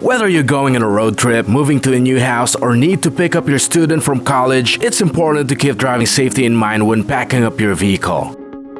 Whether you're going on a road trip, moving to a new house, or need to pick up your student from college, it's important to keep driving safety in mind when packing up your vehicle.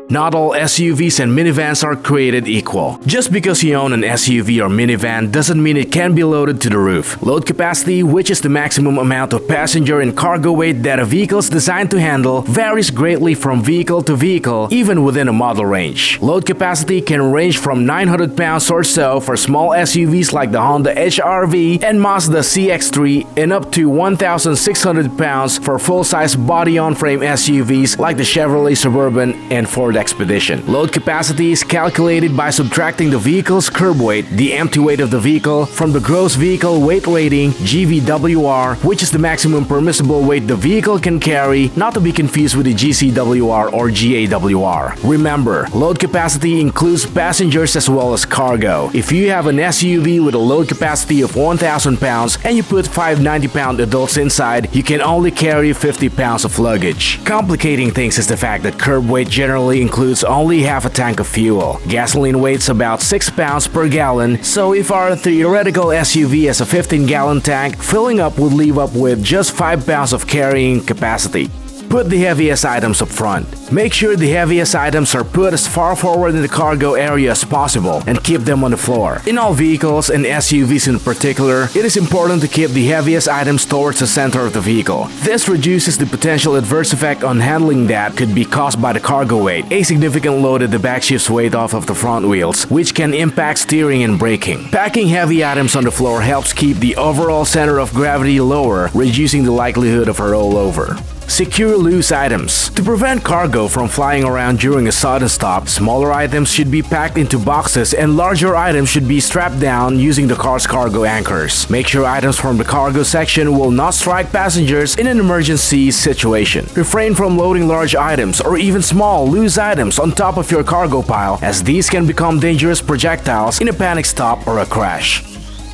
Not all SUVs and minivans are created equal. Just because you own an SUV or minivan doesn't mean it can be loaded to the roof. Load capacity, which is the maximum amount of passenger and cargo weight that a vehicle is designed to handle, varies greatly from vehicle to vehicle, even within a model range. Load capacity can range from 900 pounds or so for small SUVs like the Honda HR-V and Mazda CX-3 and up to 1,600 pounds for full-size body-on-frame SUVs like the Chevrolet Suburban and Ford Expedition. Load capacity is calculated by subtracting the vehicle's curb weight, the empty weight of the vehicle, from the gross vehicle weight rating (GVWR), which is the maximum permissible weight the vehicle can carry, not to be confused with the GCWR or GAWR. Remember, load capacity includes passengers as well as cargo. If you have an SUV with a load capacity of 1,000 pounds and you put 5 90-pound adults inside, you can only carry 50 pounds of luggage. Complicating things is the fact that curb weight generally includes only half a tank of fuel. Gasoline weighs about 6 pounds per gallon, so if our theoretical SUV has a 15-gallon tank, filling up would leave up with just 5 pounds of carrying capacity. Put the heaviest items up front. Make sure the heaviest items are put as far forward in the cargo area as possible and keep them on the floor. In all vehicles, and SUVs in particular, it is important to keep the heaviest items towards the center of the vehicle. This reduces the potential adverse effect on handling that could be caused by the cargo weight. A significant load at the back shifts weight off of the front wheels, which can impact steering and braking. Packing heavy items on the floor helps keep the overall center of gravity lower, reducing the likelihood of a rollover. Secure loose items. To prevent cargo from flying around during a sudden stop, smaller items should be packed into boxes and larger items should be strapped down using the car's cargo anchors. Make sure items from the cargo section will not strike passengers in an emergency situation. Refrain from loading large items or even small, loose items on top of your cargo pile, as these can become dangerous projectiles in a panic stop or a crash.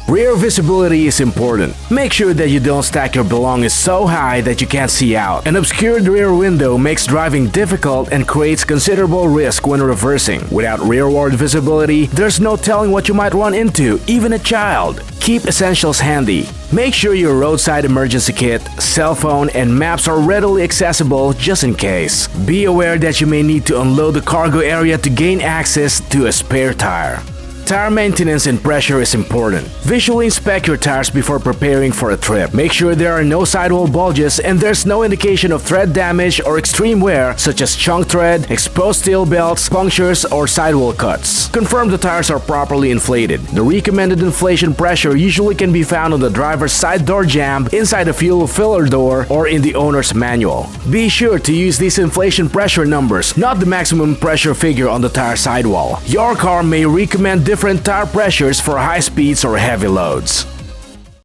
Rear visibility is important. Make sure that you don't stack your belongings so high that you can't see out. An obscured rear window makes driving difficult and creates considerable risk when reversing. Without rearward visibility, there's no telling what you might run into, even a child. Keep essentials handy. Make sure your roadside emergency kit, cell phone, and maps are readily accessible just in case. Be aware that you may need to unload the cargo area to gain access to a spare tire. Tire maintenance and pressure is important. Visually inspect your tires before preparing for a trip. Make sure there are no sidewall bulges and there's no indication of tread damage or extreme wear such as chunk tread, exposed steel belts, punctures, or sidewall cuts. Confirm the tires are properly inflated. The recommended inflation pressure usually can be found on the driver's side door jamb, inside the fuel filler door, or in the owner's manual. Be sure to use these inflation pressure numbers, not the maximum pressure figure on the tire sidewall. Your car may recommend different tire pressures for high speeds or heavy loads.